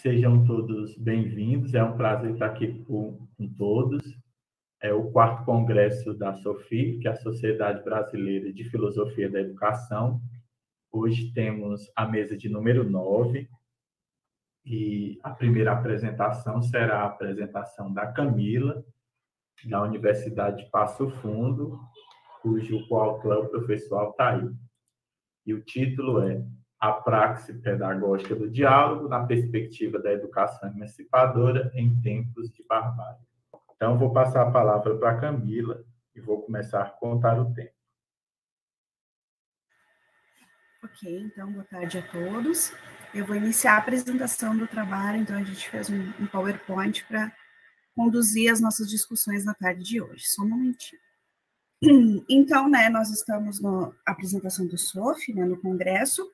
Sejam todos bem-vindos. É um prazer estar aqui com todos. É o 4º Congresso da SOFI, que é a Sociedade Brasileira de Filosofia da Educação. Hoje temos a mesa de número 9, e a primeira apresentação será a apresentação da Camila, da Universidade de Passo Fundo, cujo coautor é o professor Altair. E o título é A Praxe Pedagógica do Diálogo na Perspectiva da Educação Emancipadora em Tempos de Barbárie. Então, vou passar a palavra para a Camila e vou começar a contar o tempo. Ok, então, boa tarde a todos. Eu vou iniciar a apresentação do trabalho, então a gente fez um PowerPoint para conduzir as nossas discussões na tarde de hoje. Só um momentinho. Então, nós estamos na apresentação do SOF, no Congresso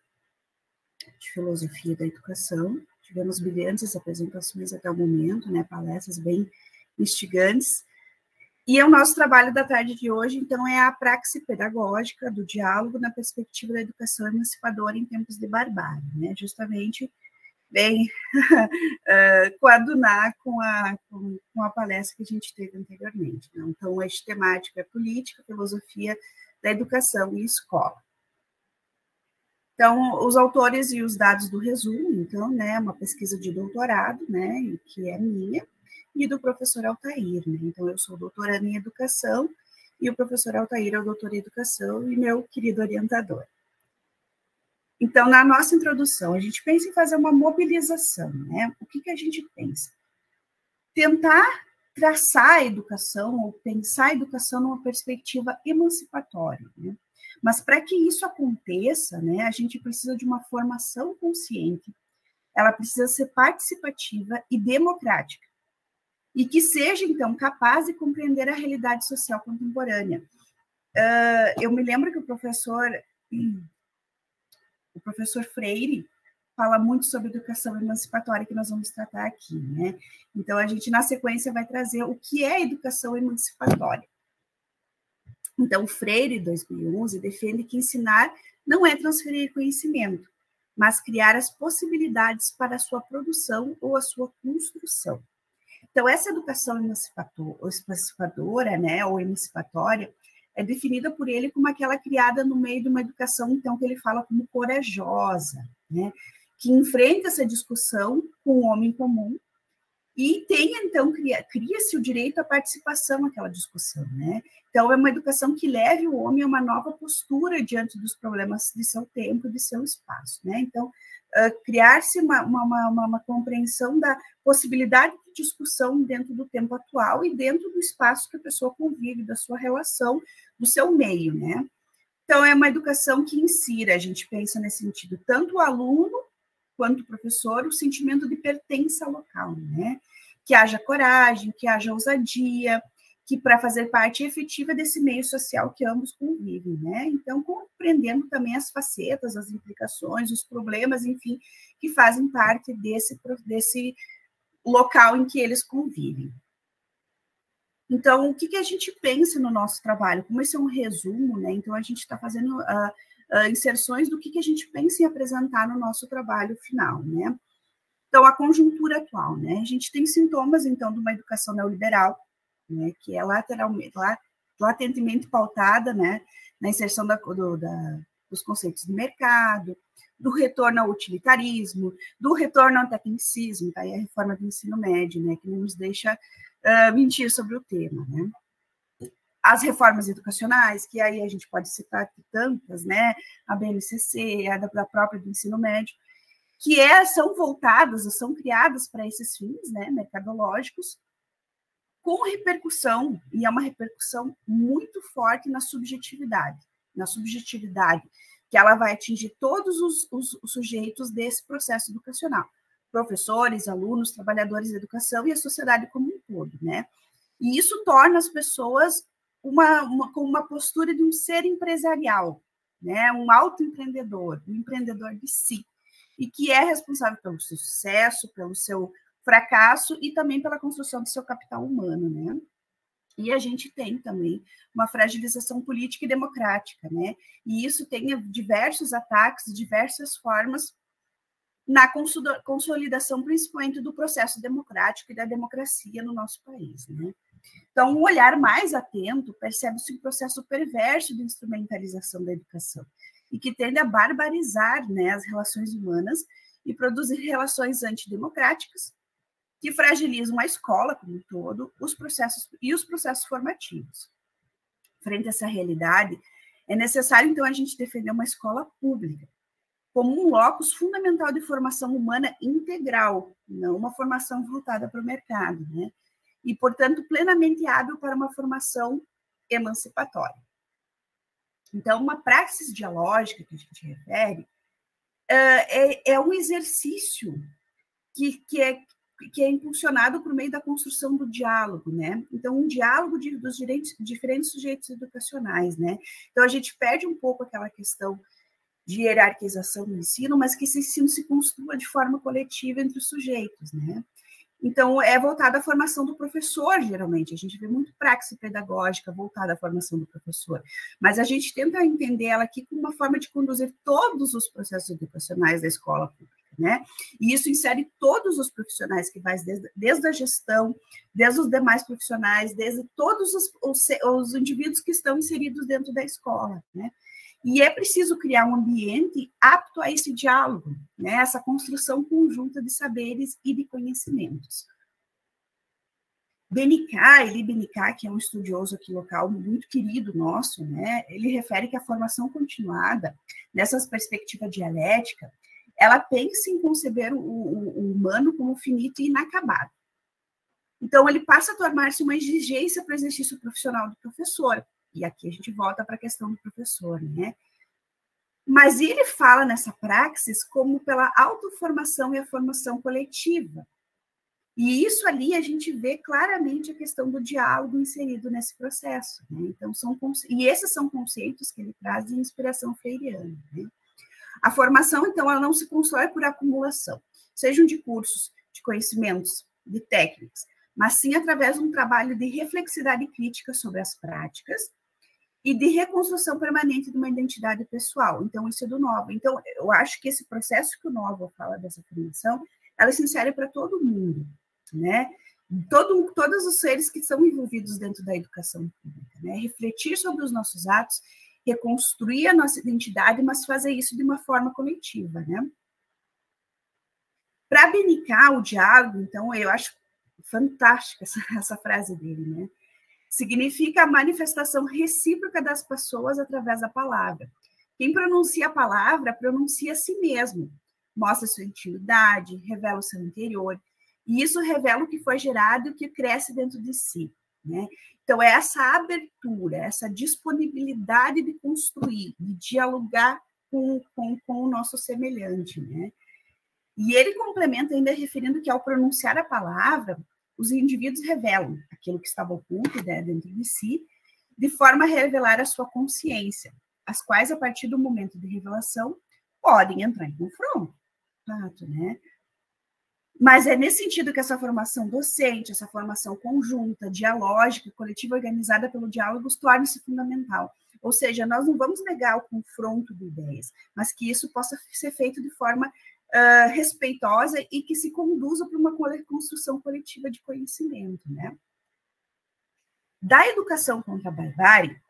de Filosofia da Educação. Tivemos brilhantes apresentações até o momento, palestras bem instigantes. E o nosso trabalho da tarde de hoje, então, é a praxe pedagógica do diálogo na perspectiva da educação emancipadora em tempos de barbárie, justamente bem coadunar com a palestra que a gente teve anteriormente. Então, o eixo temático é política, filosofia da educação e escola. Então, os autores e os dados do resumo, então, uma pesquisa de doutorado, que é minha, e do professor Altair, Então, eu sou doutoranda em educação, e o professor Altair é o doutor em educação e meu querido orientador. Então, na nossa introdução, a gente pensa em fazer uma mobilização, O que a gente pensa? Tentar traçar a educação, ou pensar a educação numa perspectiva emancipatória, Mas, para que isso aconteça, a gente precisa de uma formação consciente, ela precisa ser participativa e democrática, e que seja, então, capaz de compreender a realidade social contemporânea. Eu me lembro que o professor Freire fala muito sobre educação emancipatória, que nós vamos tratar aqui, Então, a gente, na sequência, vai trazer o que é educação emancipatória. Então, o Freire, em 2011, defende que ensinar não é transferir conhecimento, mas criar as possibilidades para a sua produção ou a sua construção. Então, essa educação emancipadora, ou emancipatória, é definida por ele como aquela criada no meio de uma educação, então, que ele fala como corajosa, que enfrenta essa discussão com o homem comum e tem, então, cria-se o direito à participação naquela discussão, Então, é uma educação que leve o homem a uma nova postura diante dos problemas de seu tempo e de seu espaço, Então, criar-se uma compreensão da possibilidade de discussão dentro do tempo atual e dentro do espaço que a pessoa convive, da sua relação, do seu meio, Então, é uma educação que insira, a gente pensa nesse sentido, tanto o aluno quanto o professor, o sentimento de pertença local, Que haja coragem, que haja ousadia, que para fazer parte efetiva desse meio social que ambos convivem, Então, compreendendo também as facetas, as implicações, os problemas, enfim, que fazem parte desse local em que eles convivem. Então, o que a gente pensa no nosso trabalho? Como esse é um resumo, Então, a gente está fazendo inserções do que a gente pensa em apresentar no nosso trabalho final, Então, a conjuntura atual, A gente tem sintomas, então, de uma educação neoliberal, que é latentemente pautada, na inserção dos conceitos de mercado, do retorno ao utilitarismo, do retorno ao tecnicismo, daí a reforma do ensino médio, que não nos deixa mentir sobre o tema, As reformas educacionais, que aí a gente pode citar tantas, a BNCC, a da própria do ensino médio, que são voltadas, são criadas para esses fins, mercadológicos, com repercussão, e é uma repercussão muito forte na subjetividade, que ela vai atingir todos os sujeitos desse processo educacional, professores, alunos, trabalhadores da educação e a sociedade como um todo, E isso torna as pessoas com uma postura de um ser empresarial, um autoempreendedor, um empreendedor de si, e que é responsável pelo seu sucesso, pelo seu fracasso e também pela construção do seu capital humano, E a gente tem também uma fragilização política e democrática, E isso tem diversos ataques, diversas formas na consolidação, principalmente, do processo democrático e da democracia no nosso país, né? Então, um olhar mais atento percebe-se um processo perverso de instrumentalização da educação e que tende a barbarizar, né, as relações humanas e produzir relações antidemocráticas que fragilizam a escola como um todo, os processos formativos. Frente a essa realidade, é necessário, então, a gente defender uma escola pública como um locus fundamental de formação humana integral, não uma formação voltada para o mercado, né? E, portanto, plenamente hábil para uma formação emancipatória. Então, uma praxis dialógica que a gente refere é um exercício que é impulsionado por meio da construção do diálogo, né? Então, um diálogo dos diferentes sujeitos educacionais, né? Então, a gente perde um pouco aquela questão de hierarquização do ensino, mas que esse ensino se construa de forma coletiva entre os sujeitos, né? Então, é voltada à formação do professor, geralmente. A gente vê muito praxis pedagógica voltada à formação do professor, mas a gente tenta entender ela aqui como uma forma de conduzir todos os processos educacionais da escola pública, né? E isso insere todos os profissionais que vai desde a gestão, desde os demais profissionais, desde todos os indivíduos que estão inseridos dentro da escola, né? E é preciso criar um ambiente apto a esse diálogo, né? Essa construção conjunta de saberes e de conhecimentos. Eli Benicá, que é um estudioso aqui local muito querido nosso, né? Ele refere que a formação continuada, nessa perspectiva dialética, ela pensa em conceber o humano como finito e inacabado. Então, ele passa a tornar-se uma exigência para o exercício profissional do professor. E aqui a gente volta para a questão do professor, né? Mas ele fala nessa praxis como pela autoformação e a formação coletiva. E isso ali a gente vê claramente a questão do diálogo inserido nesse processo, né? Então, e esses são conceitos que ele traz de inspiração freiriana, né? A formação, então, ela não se constrói por acumulação, sejam de cursos, de conhecimentos, de técnicas, mas sim através de um trabalho de reflexidade crítica sobre as práticas e de reconstrução permanente de uma identidade pessoal. Então, isso é do Novo. Então, eu acho que esse processo que o Novo fala dessa formação, ela se insere para todo mundo, né? Todos os seres que são envolvidos dentro da educação pública, né? Refletir sobre os nossos atos, reconstruir a nossa identidade, mas fazer isso de uma forma coletiva, né? Para Benicá, o diálogo, então, eu acho fantástica essa frase dele, né? Significa a manifestação recíproca das pessoas através da palavra. Quem pronuncia a palavra, pronuncia a si mesmo, mostra sua intimidade, revela o seu interior, e isso revela o que foi gerado e o que cresce dentro de si, né? Então, é essa abertura, essa disponibilidade de construir, de dialogar com o nosso semelhante, né? E ele complementa ainda referindo que, ao pronunciar a palavra, os indivíduos revelam aquilo que estava oculto, né, dentro de si, de forma a revelar a sua consciência, as quais, a partir do momento de revelação, podem entrar em confronto, né? Mas é nesse sentido que essa formação docente, essa formação conjunta, dialógica, coletiva, organizada pelo diálogo, torna-se fundamental. Ou seja, nós não vamos negar o confronto de ideias, mas que isso possa ser feito de forma respeitosa e que se conduza para uma construção coletiva de conhecimento, né? Da educação contra a barbárie,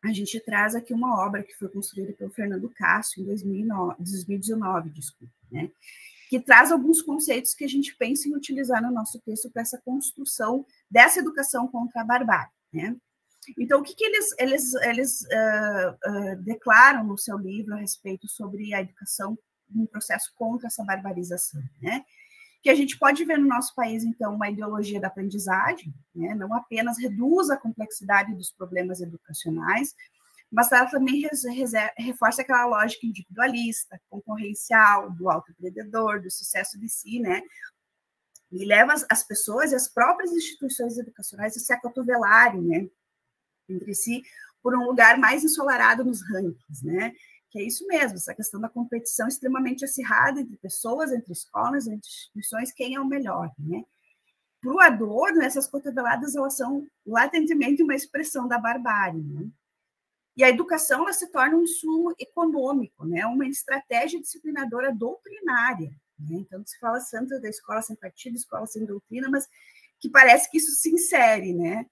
a gente traz aqui uma obra que foi construída pelo Fernando Cássio em 2019, desculpa, né? Que traz alguns conceitos que a gente pensa em utilizar no nosso texto para essa construção dessa educação contra a barbárie, né? Então, o que eles declaram no seu livro a respeito sobre a educação um processo contra essa barbarização, né? Que a gente pode ver no nosso país, então, uma ideologia da aprendizagem, né? Não apenas reduz a complexidade dos problemas educacionais, mas ela também reforça aquela lógica individualista, concorrencial, do autoempreendedor, do sucesso de si, né? E leva as pessoas e as próprias instituições educacionais a se acotovelarem, né, entre si, por um lugar mais ensolarado nos rankings, né? Que é isso mesmo, essa questão da competição extremamente acirrada entre pessoas, entre escolas, entre instituições, quem é o melhor, né? Para o Adorno, essas cotoveladas, elas são latentemente uma expressão da barbárie, né? E a educação ela se torna um insumo econômico, né? Uma estratégia disciplinadora doutrinária. Né? Então, se fala tanto da escola sem partido, escola sem doutrina, mas que parece que isso se insere, né?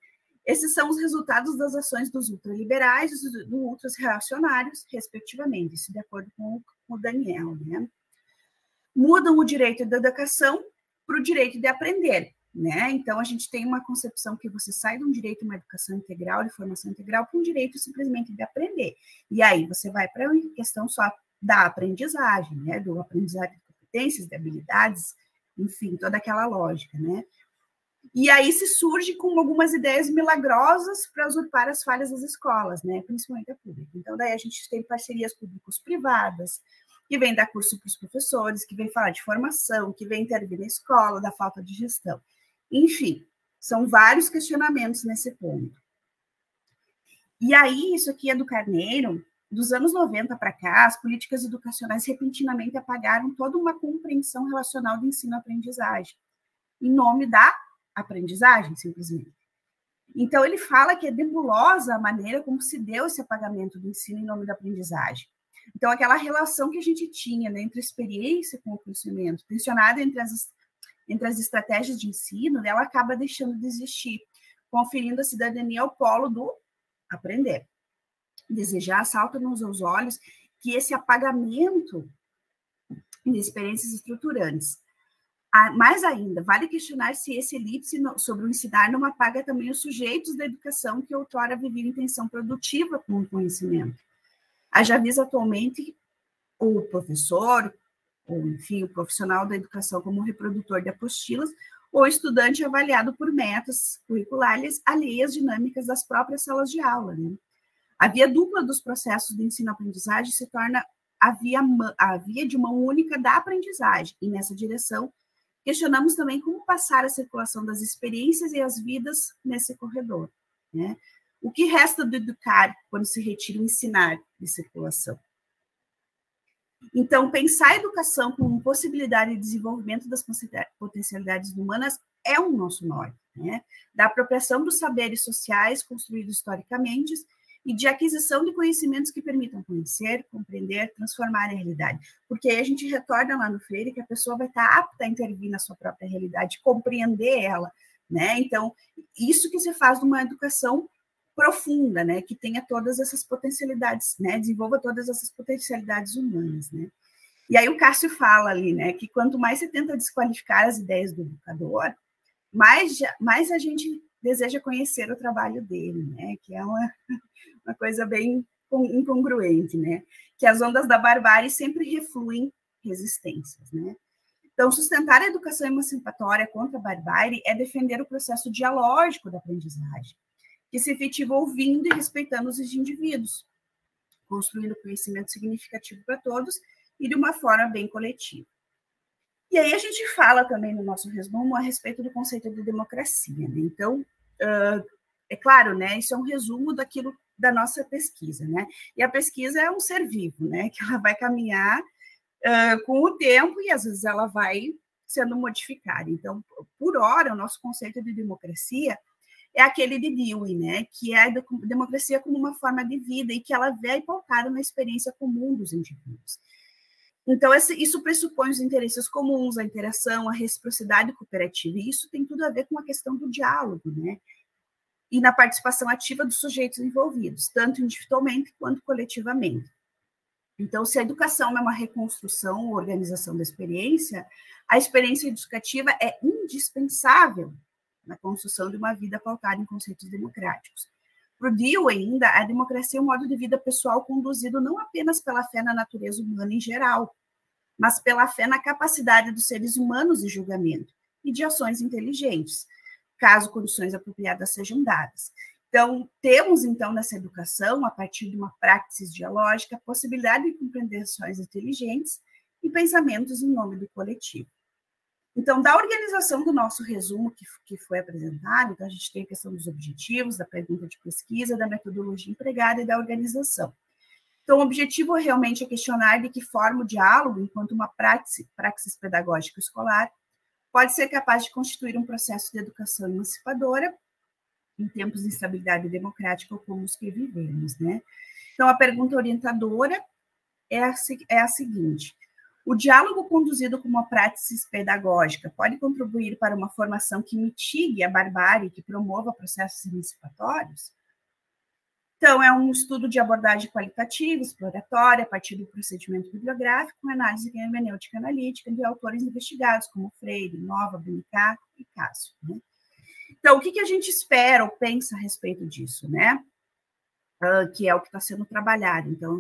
Esses são os resultados das ações dos ultraliberais e dos ultrarreacionários, respectivamente, isso de acordo com o Daniel. Né? Mudam o direito da educação para o direito de aprender. Né? Então, a gente tem uma concepção que você sai de um direito a uma educação integral, de formação integral, para um direito simplesmente de aprender. E aí você vai para a questão só da aprendizagem, né? Do aprendizado de competências, de habilidades, enfim, toda aquela lógica. Né? E aí se surge com algumas ideias milagrosas para usurpar as falhas das escolas, né? Principalmente a pública. Então, daí a gente tem parcerias públicos-privadas, que vem dar curso para os professores, que vem falar de formação, que vem intervir na escola, da falta de gestão. Enfim, são vários questionamentos nesse ponto. E aí, isso aqui é do Carneiro, dos anos 90 para cá, as políticas educacionais repentinamente apagaram toda uma compreensão relacional de ensino-aprendizagem, em nome da aprendizagem, simplesmente. Então, ele fala que é nebulosa a maneira como se deu esse apagamento do ensino em nome da aprendizagem. Então, aquela relação que a gente tinha, né, entre a experiência com o conhecimento, tensionada entre as estratégias de ensino, ela acaba deixando de existir, conferindo a cidadania ao polo do aprender. Desejar salta-nos aos olhos que esse apagamento de experiências estruturantes. Mais ainda, vale questionar se esse elipse sobre o ensinar não apaga também os sujeitos da educação que outrora viviam intenção produtiva com o conhecimento. Haja vista atualmente o professor, ou, enfim, o profissional da educação como reprodutor de apostilas, ou estudante avaliado por metas curriculares alheias dinâmicas das próprias salas de aula. Né? A via dupla dos processos de ensino-aprendizagem se torna a via de mão única da aprendizagem, e nessa direção, questionamos também como passar a circulação das experiências e as vidas nesse corredor. Né? O que resta do educar quando se retira o ensinar de circulação? Então, pensar a educação como possibilidade de desenvolvimento das potencialidades humanas é o nosso norte, né? Da apropriação dos saberes sociais construídos historicamente e de aquisição de conhecimentos que permitam conhecer, compreender, transformar a realidade. Porque aí a gente retorna lá no Freire que a pessoa vai estar apta a intervir na sua própria realidade, compreender ela, né? Então, isso que se faz numa educação profunda, né, que tenha todas essas potencialidades, né, desenvolva todas essas potencialidades humanas, né. E aí o Cássio fala ali, né, que quanto mais se tenta desqualificar as ideias do educador, mais a gente deseja conhecer o trabalho dele, né, que é uma coisa bem incongruente, né, que as ondas da barbárie sempre refluem resistências, né. Então, sustentar a educação emancipatória contra a barbárie é defender o processo dialógico da aprendizagem, que se efetiva ouvindo e respeitando os indivíduos, construindo conhecimento significativo para todos e de uma forma bem coletiva. E aí a gente fala também no nosso resumo a respeito do conceito de democracia. Né? Então, é claro, né, isso é um resumo daquilo da nossa pesquisa, né? E a pesquisa é um ser vivo, né, que ela vai caminhar com o tempo e às vezes ela vai sendo modificada. Então, por hora, o nosso conceito de democracia é aquele de Dewey, né, que é a democracia como uma forma de vida e que ela é pautada na experiência comum dos indivíduos. Então, isso pressupõe os interesses comuns, a interação, a reciprocidade cooperativa, e isso tem tudo a ver com a questão do diálogo, né, e na participação ativa dos sujeitos envolvidos, tanto individualmente quanto coletivamente. Então, se a educação é uma reconstrução ou organização da experiência, a experiência educativa é indispensável na construção de uma vida pautada em conceitos democráticos. Para o Dewey, ainda, a democracia é um modo de vida pessoal conduzido não apenas pela fé na natureza humana em geral, mas pela fé na capacidade dos seres humanos de julgamento e de ações inteligentes, caso condições apropriadas sejam dadas. Então, temos, então, nessa educação, a partir de uma praxis dialógica, a possibilidade de compreender ações inteligentes e pensamentos em nome do coletivo. Então, da organização do nosso resumo que foi apresentado, então a gente tem a questão dos objetivos, da pergunta de pesquisa, da metodologia empregada e da organização. Então, o objetivo realmente é questionar de que forma o diálogo, enquanto uma praxis pedagógica escolar, pode ser capaz de constituir um processo de educação emancipadora em tempos de instabilidade democrática como os que vivemos, né? Então, a pergunta orientadora é a seguinte: o diálogo conduzido como uma prática pedagógica pode contribuir para uma formação que mitigue a barbárie e que promova processos emancipatórios? Então, é um estudo de abordagem qualitativa, exploratória, a partir do procedimento bibliográfico, com análise hermenêutica analítica de autores investigados, como Freire, Nova, Benicar e Cássio, né? Então, o que a gente espera ou pensa a respeito disso, né? Que é o que está sendo trabalhado. Então,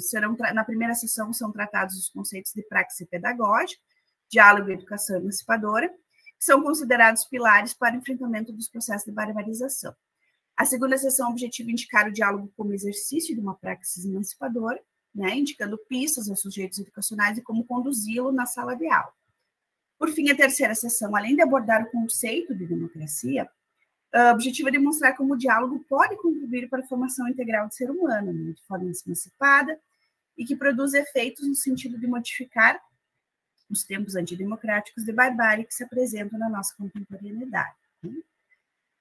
na primeira sessão são tratados os conceitos de praxis pedagógica, diálogo e educação emancipadora, que são considerados pilares para o enfrentamento dos processos de barbarização. A segunda sessão objetiva indicar o diálogo como exercício de uma praxis emancipadora, né, indicando pistas aos sujeitos educacionais e como conduzi-lo na sala de aula. Por fim, a terceira sessão, além de abordar o conceito de democracia, o objetivo é demonstrar como o diálogo pode contribuir para a formação integral do ser humano, né, de forma emancipada, e que produz efeitos no sentido de modificar os tempos antidemocráticos de barbárie que se apresentam na nossa contemporaneidade, né?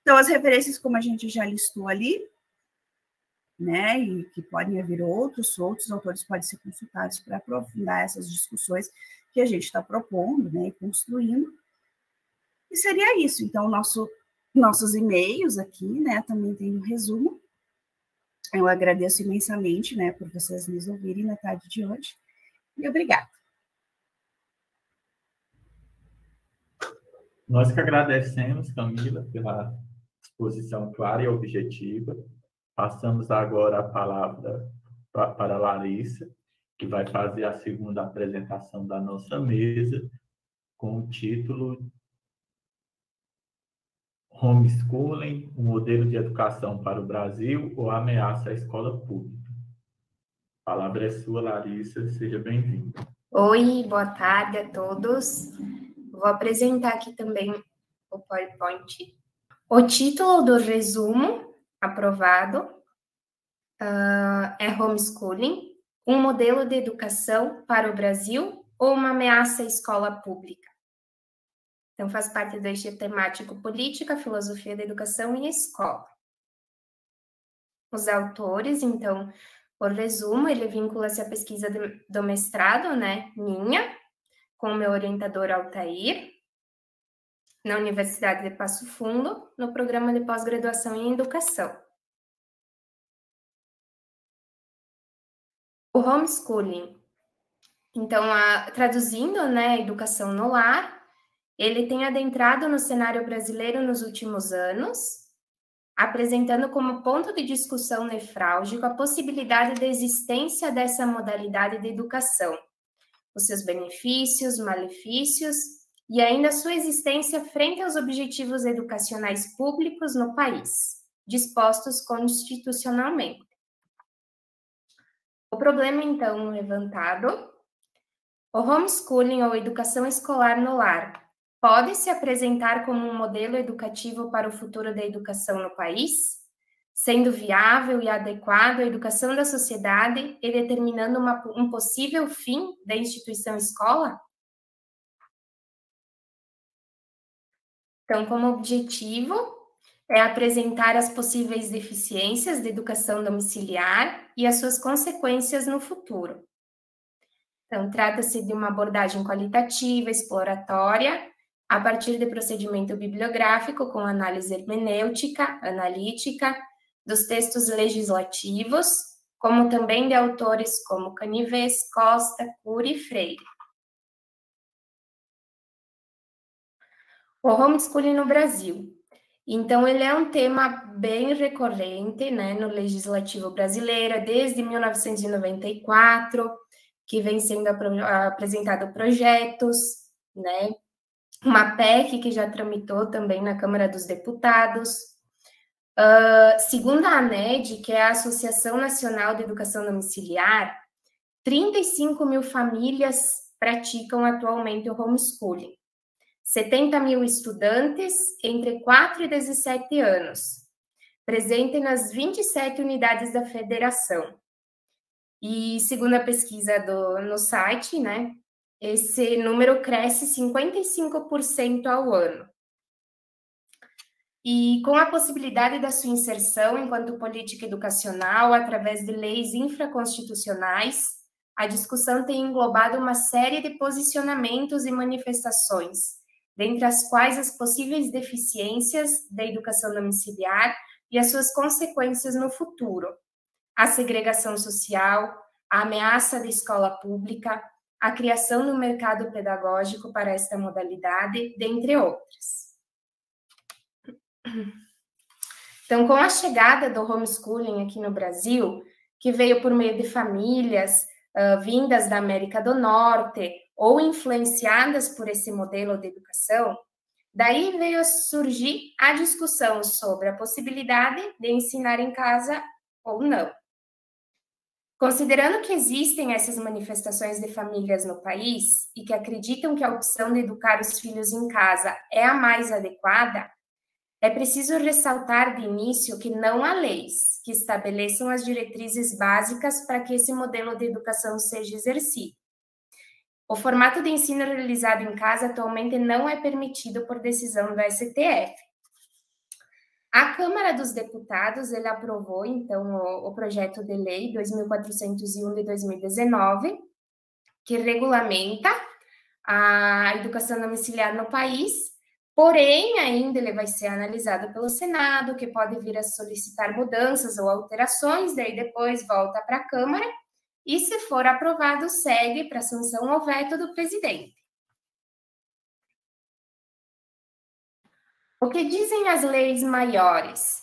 Então, as referências, como a gente já listou ali, né, e que podem haver outros autores podem ser consultados para aprofundar essas discussões que a gente está propondo, né, e construindo. E seria isso. Então, nossos e-mails aqui, né, também tem um resumo. Eu agradeço imensamente, né, por vocês nos ouvirem na tarde de hoje. E obrigada. Nós que agradecemos, Camila, pela exposição clara e objetiva. Passamos agora a palavra para a Larissa, que vai fazer a segunda apresentação da nossa mesa, com o título Homeschooling, o modelo de educação para o Brasil ou ameaça à escola pública. A palavra é sua, Larissa, seja bem-vinda. Oi, boa tarde a todos. Vou apresentar aqui também o PowerPoint. O título do resumo aprovado é Homeschooling, um modelo de educação para o Brasil ou uma ameaça à escola pública. Então, faz parte do eixo temático Política, Filosofia da Educação e Escola. Os autores, então, o resumo, ele vincula-se à pesquisa do mestrado, né, minha, com o meu orientador Altair, na Universidade de Passo Fundo, no programa de pós-graduação em Educação. O homeschooling, então, traduzindo, né, educação no lar, ele tem adentrado no cenário brasileiro nos últimos anos, apresentando como ponto de discussão nefrálgico a possibilidade da existência dessa modalidade de educação, os seus benefícios, malefícios e ainda a sua existência frente aos objetivos educacionais públicos no país, dispostos constitucionalmente. O problema, então, levantado: o homeschooling ou educação escolar no lar pode se apresentar como um modelo educativo para o futuro da educação no país, sendo viável e adequado à educação da sociedade e determinando um possível fim da instituição escola? Então, como objetivo, é apresentar as possíveis deficiências da educação domiciliar e as suas consequências no futuro. Então, trata-se de uma abordagem qualitativa, exploratória, a partir de procedimento bibliográfico com análise hermenêutica, analítica, dos textos legislativos, como também de autores como Canivês, Costa, Cury e Freire. O homeschooling no Brasil. Então, ele é um tema bem recorrente, né, no legislativo brasileiro, desde 1994, que vem sendo apresentado projetos, né, uma PEC que já tramitou também na Câmara dos Deputados. Segundo a ANED, que é a Associação Nacional de Educação Domiciliar, 35 mil famílias praticam atualmente o homeschooling. 70 mil estudantes entre 4 e 17 anos, presente nas 27 unidades da federação. E, segundo a pesquisa no site, né, esse número cresce 55% ao ano. e com a possibilidade da sua inserção enquanto política educacional através de leis infraconstitucionais, a discussão tem englobado uma série de posicionamentos e manifestações, dentre as quais as possíveis deficiências da educação domiciliar e as suas consequências no futuro, a segregação social, a ameaça da escola pública, a criação do mercado pedagógico para esta modalidade, dentre outras. Então, com a chegada do homeschooling aqui no Brasil, que veio por meio de famílias vindas da América do Norte ou influenciadas por esse modelo de educação, daí veio a surgir a discussão sobre a possibilidade de ensinar em casa ou não. Considerando que existem essas manifestações de famílias no país e que acreditam que a opção de educar os filhos em casa é a mais adequada, é preciso ressaltar de início que não há leis que estabeleçam as diretrizes básicas para que esse modelo de educação seja exercido. O formato de ensino realizado em casa atualmente não é permitido por decisão do STF. A Câmara dos Deputados, ele aprovou, então, o projeto de lei 2401 de 2019, que regulamenta a educação domiciliar no país, porém, ainda ele vai ser analisado pelo Senado, que pode vir a solicitar mudanças ou alterações, daí depois volta para a Câmara, e se for aprovado, segue para sanção ou veto do presidente. O que dizem as leis maiores?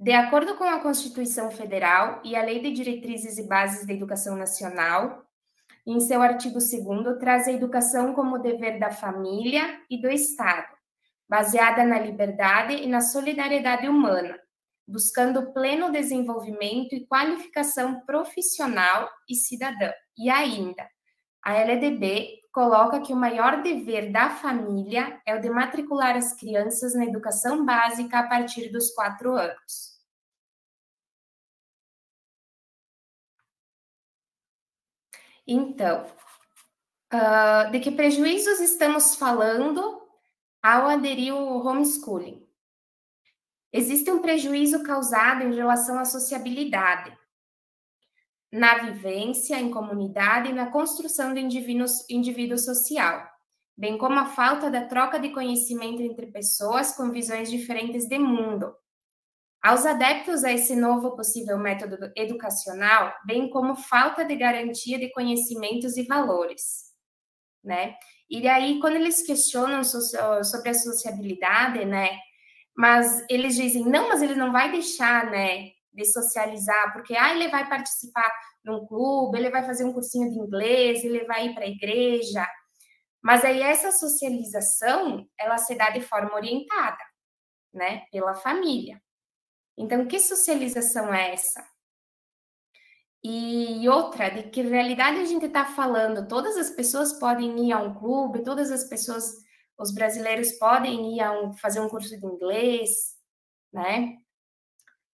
De acordo com a Constituição Federal e a Lei de Diretrizes e Bases da Educação Nacional, em seu artigo 2º, traz a educação como dever da família e do Estado, baseada na liberdade e na solidariedade humana, buscando o pleno desenvolvimento e qualificação profissional e cidadã. E ainda, a LDB coloca que o maior dever da família é o de matricular as crianças na educação básica a partir dos 4 anos. Então, de que prejuízos estamos falando ao aderir ao homeschooling? Existe um prejuízo causado em relação à sociabilidade, na vivência em comunidade e na construção do indivíduo social, bem como a falta da troca de conhecimento entre pessoas com visões diferentes de mundo. Aos adeptos a esse novo possível método educacional, bem como falta de garantia de conhecimentos e valores, né? E aí, quando eles questionam sobre a sociabilidade, né? Mas eles dizem, não, mas ele não vai deixar, né, de socializar, porque ele vai participar num clube, ele vai fazer um cursinho de inglês, ele vai ir para a igreja. Mas aí essa socialização, ela se dá de forma orientada, né, pela família. Então, que socialização é essa? E outra, de que realidade a gente está falando? Todas as pessoas podem ir a um clube, todas as pessoas, os brasileiros podem ir fazer um curso de inglês, né?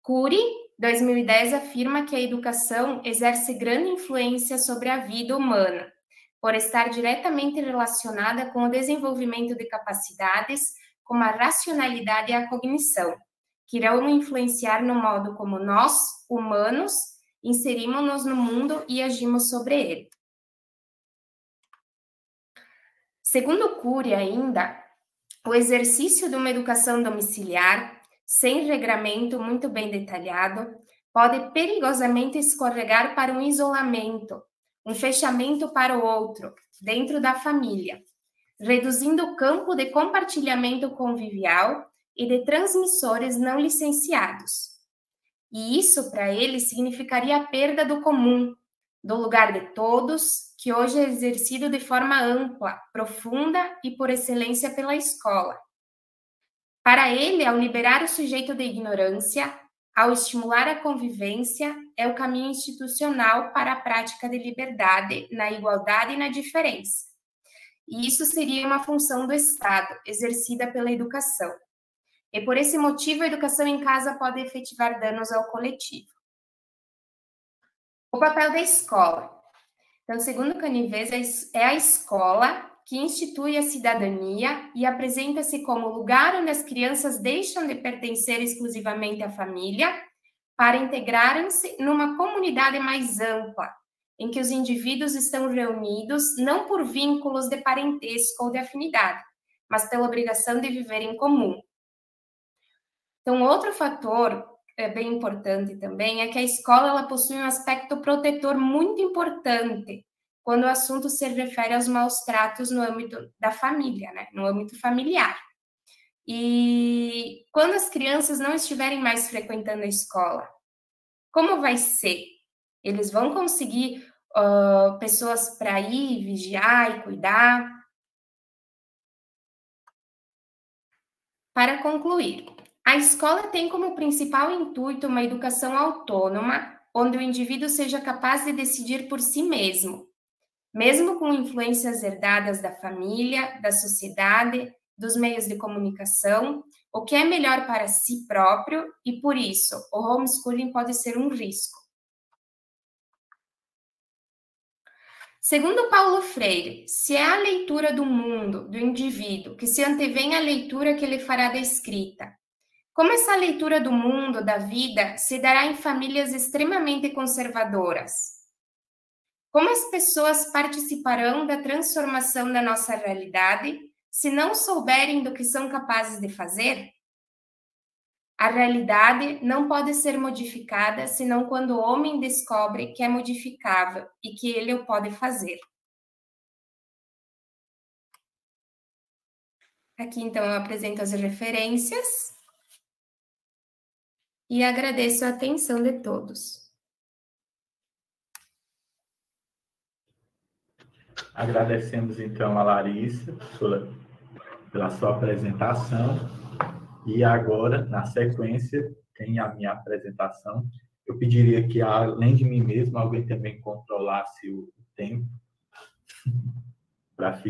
Cury, 2010, afirma que a educação exerce grande influência sobre a vida humana, por estar diretamente relacionada com o desenvolvimento de capacidades, como a racionalidade e a cognição, que irão influenciar no modo como nós, humanos, inserimos-nos no mundo e agimos sobre ele. Segundo Cury, ainda, o exercício de uma educação domiciliar, sem regramento muito bem detalhado, pode perigosamente escorregar para um isolamento, um fechamento para o outro, dentro da família, reduzindo o campo de compartilhamento convivial e de transmissores não licenciados. E isso, para ele, significaria a perda do comum, do lugar de todos, que hoje é exercido de forma ampla, profunda e por excelência pela escola. Para ele, ao liberar o sujeito da ignorância, ao estimular a convivência, é o caminho institucional para a prática de liberdade, na igualdade e na diferença. E isso seria uma função do Estado, exercida pela educação. E por esse motivo, a educação em casa pode efetivar danos ao coletivo. O papel da escola. Então, segundo Canivês, é a escola que institui a cidadania e apresenta-se como lugar onde as crianças deixam de pertencer exclusivamente à família para integrarem-se numa comunidade mais ampla, em que os indivíduos estão reunidos não por vínculos de parentesco ou de afinidade, mas pela obrigação de viver em comum. Então, outro fator bem importante também é que a escola ela possui um aspecto protetor muito importante quando o assunto se refere aos maus tratos no âmbito da família, né? No âmbito familiar. E quando as crianças não estiverem mais frequentando a escola, como vai ser? Eles vão conseguir pessoas para ir, vigiar e cuidar? Para concluir, a escola tem como principal intuito uma educação autônoma, onde o indivíduo seja capaz de decidir por si mesmo, mesmo com influências herdadas da família, da sociedade, dos meios de comunicação, o que é melhor para si próprio e, por isso, o homeschooling pode ser um risco. Segundo Paulo Freire, se é a leitura do mundo, do indivíduo, que se antevém à leitura que ele fará da escrita, como essa leitura do mundo, da vida, se dará em famílias extremamente conservadoras? Como as pessoas participarão da transformação da nossa realidade se não souberem do que são capazes de fazer? A realidade não pode ser modificada senão quando o homem descobre que é modificável e que ele o pode fazer. Aqui, então, eu apresento as referências e agradeço a atenção de todos. Agradecemos, então, a Larissa pela sua apresentação. E agora, na sequência, tem a minha apresentação. Eu pediria que, além de mim mesmo, alguém também controlasse o tempo para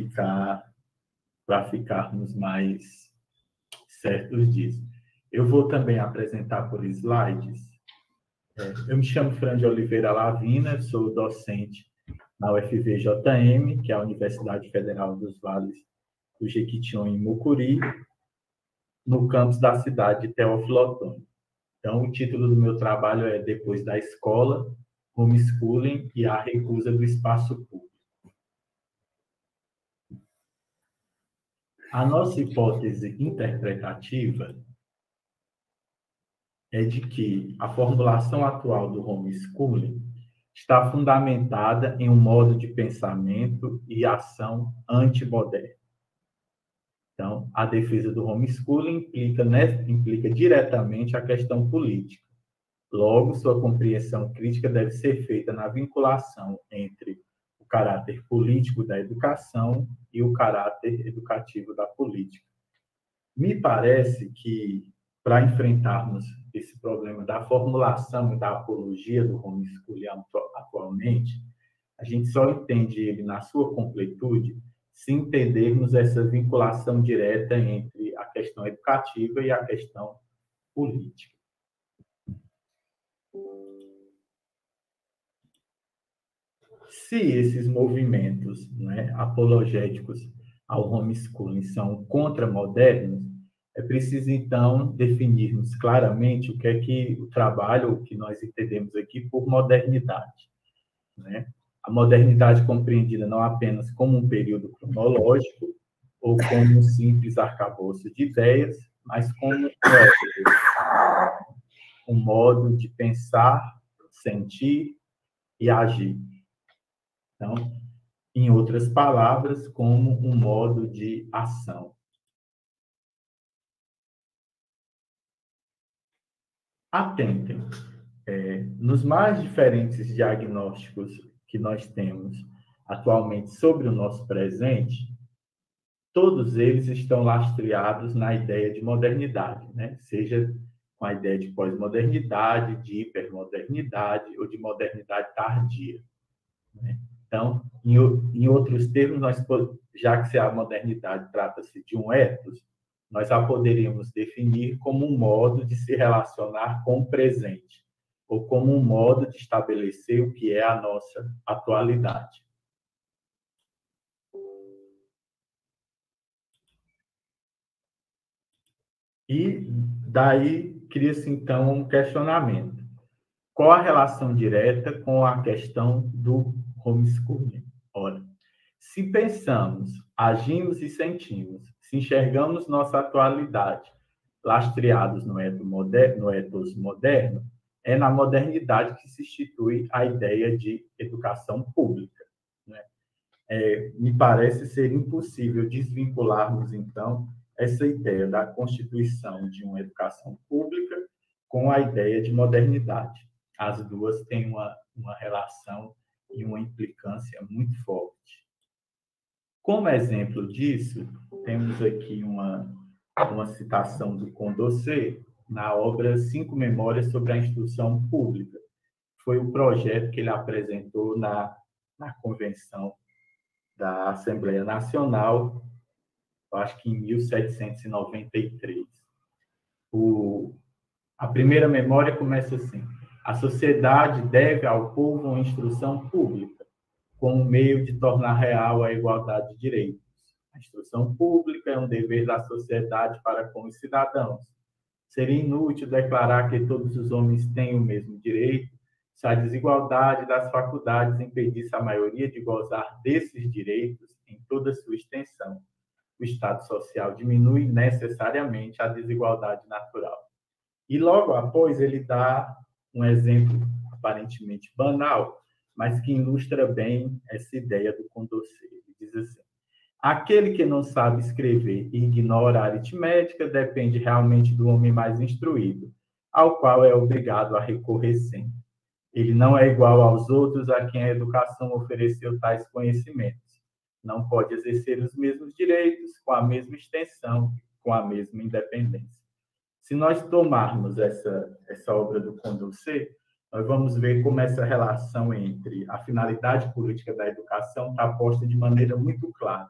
ficarmos mais certos disso. Eu vou também apresentar por slides. Eu me chamo Fran de Oliveira Lavina, sou docente na UFVJM, que é a Universidade Federal dos Vales do Jequitinhonha, em Mucuri, no campus da cidade de Teófilo Otoni. Então, o título do meu trabalho é Depois da Escola, Homeschooling e a Recusa do Espaço Público. A nossa hipótese interpretativa é de que a formulação atual do homeschooling está fundamentada em um modo de pensamento e ação antimoderno. Então, a defesa do homeschooling implica diretamente a questão política. Logo, sua compreensão crítica deve ser feita na vinculação entre o caráter político da educação e o caráter educativo da política. Me parece que, para enfrentarmos esse problema da formulação e da apologia do homeschooling atualmente, a gente só entende ele na sua completude se entendermos essa vinculação direta entre a questão educativa e a questão política. Se esses movimentos, apologéticos ao homeschooling são contramodernos, é preciso, então, definirmos claramente o que é que o trabalho, o que nós entendemos aqui por modernidade. A modernidade compreendida não apenas como um período cronológico ou como um simples arcabouço de ideias, mas como um modo de pensar, sentir e agir. Então, em outras palavras, como um modo de ação. Atentem, nos mais diferentes diagnósticos que nós temos atualmente sobre o nosso presente, todos eles estão lastreados na ideia de modernidade, seja com a ideia de pós-modernidade, de hipermodernidade ou de modernidade tardia. Então, em outros termos, já que se a modernidade trata-se de um ethos, nós a poderíamos definir como um modo de se relacionar com o presente, ou como um modo de estabelecer o que é a nossa atualidade. E daí cria-se, então, um questionamento. Qual a relação direta com a questão do homeschooling? Ora, se pensamos, agimos e sentimos, se enxergamos nossa atualidade lastreados no ethos moderno, é na modernidade que se institui a ideia de educação pública. Né? Me parece ser impossível desvincularmos, então, essa ideia da constituição de uma educação pública com a ideia de modernidade. As duas têm uma relação e uma implicância muito forte. Como exemplo disso, temos aqui uma citação do Condorcet na obra 5 Memórias sobre a Instrução Pública. Foi o projeto que ele apresentou na convenção da Assembleia Nacional, eu acho que em 1793. A primeira memória começa assim: a sociedade deve ao povo uma instrução pública, como meio de tornar real a igualdade de direitos. A instrução pública é um dever da sociedade para com os cidadãos. Seria inútil declarar que todos os homens têm o mesmo direito, se a desigualdade das faculdades impedisse a maioria de gozar desses direitos em toda sua extensão. O Estado social diminui necessariamente a desigualdade natural. E logo após ele dá um exemplo aparentemente banal, mas que ilustra bem essa ideia do Condorcet. Ele diz assim: aquele que não sabe escrever e ignora a aritmética depende realmente do homem mais instruído, ao qual é obrigado a recorrer sempre. Ele não é igual aos outros a quem a educação ofereceu tais conhecimentos. Não pode exercer os mesmos direitos, com a mesma extensão, com a mesma independência. Se nós tomarmos essa obra do Condorcet, nós vamos ver como essa relação entre a finalidade política da educação está posta de maneira muito clara.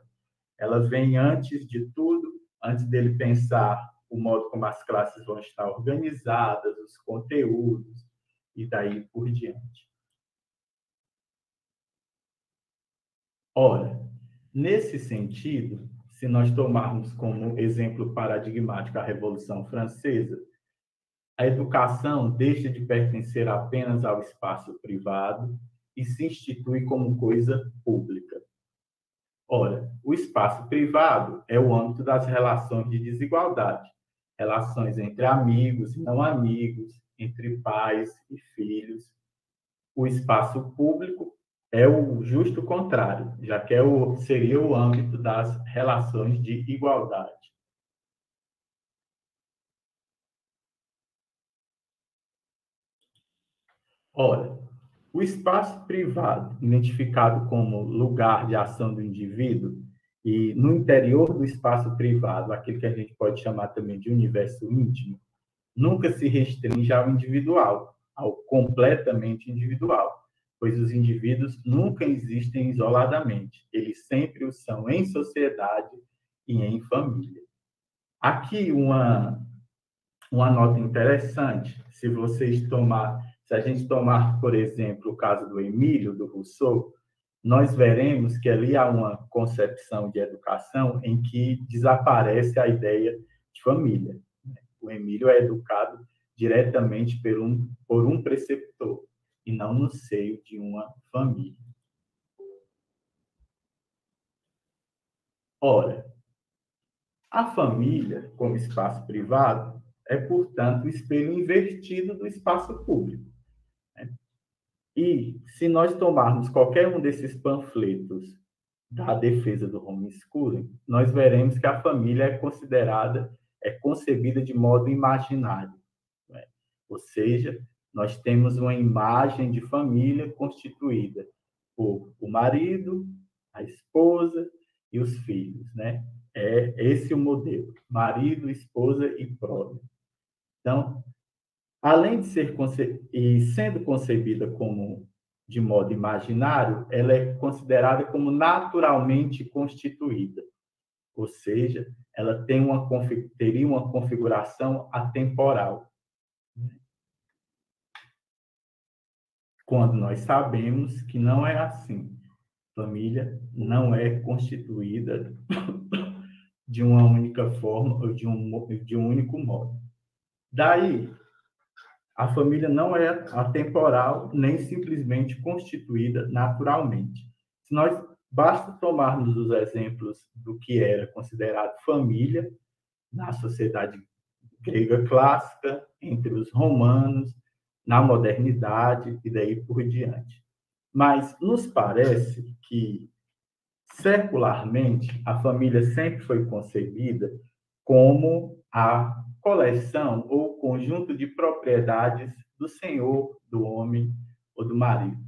Ela vem antes de tudo, antes dele pensar o modo como as classes vão estar organizadas, os conteúdos, e daí por diante. Ora, nesse sentido, se nós tomarmos como exemplo paradigmático a Revolução Francesa, a educação deixa de pertencer apenas ao espaço privado e se institui como coisa pública. Ora, o espaço privado é o âmbito das relações de desigualdade, relações entre amigos e não amigos, entre pais e filhos. O espaço público é o justo contrário, já que seria o âmbito das relações de igualdade. Ora, o espaço privado, identificado como lugar de ação do indivíduo, e no interior do espaço privado, aquilo que a gente pode chamar também de universo íntimo, nunca se restringe ao individual, ao completamente individual, pois os indivíduos nunca existem isoladamente, eles sempre o são em sociedade e em família. Aqui uma nota interessante, se a gente tomar, por exemplo, o caso do Emílio, do Rousseau, nós veremos que ali há uma concepção de educação em que desaparece a ideia de família. O Emílio é educado diretamente por um preceptor, e não no seio de uma família. Ora, a família, como espaço privado, é, portanto, o espelho invertido do espaço público. E, se nós tomarmos qualquer um desses panfletos da defesa do homeschooling, nós veremos que a família é concebida de modo imaginário. Né? Ou seja, nós temos uma imagem de família constituída por o marido, a esposa e os filhos. Né? É esse o modelo: marido, esposa e prole. Então, além de sendo concebida como de modo imaginário, ela é considerada como naturalmente constituída, ou seja, ela teria uma configuração atemporal. Quando nós sabemos que não é assim. Família não é constituída de uma única forma ou de um único modo. Daí, a família não é atemporal nem simplesmente constituída naturalmente. Se nós basta tomarmos os exemplos do que era considerado família na sociedade grega clássica, entre os romanos, na modernidade e daí por diante. Mas nos parece que, secularmente, a família sempre foi concebida como a coleção ou conjunto de propriedades do senhor, do homem ou do marido.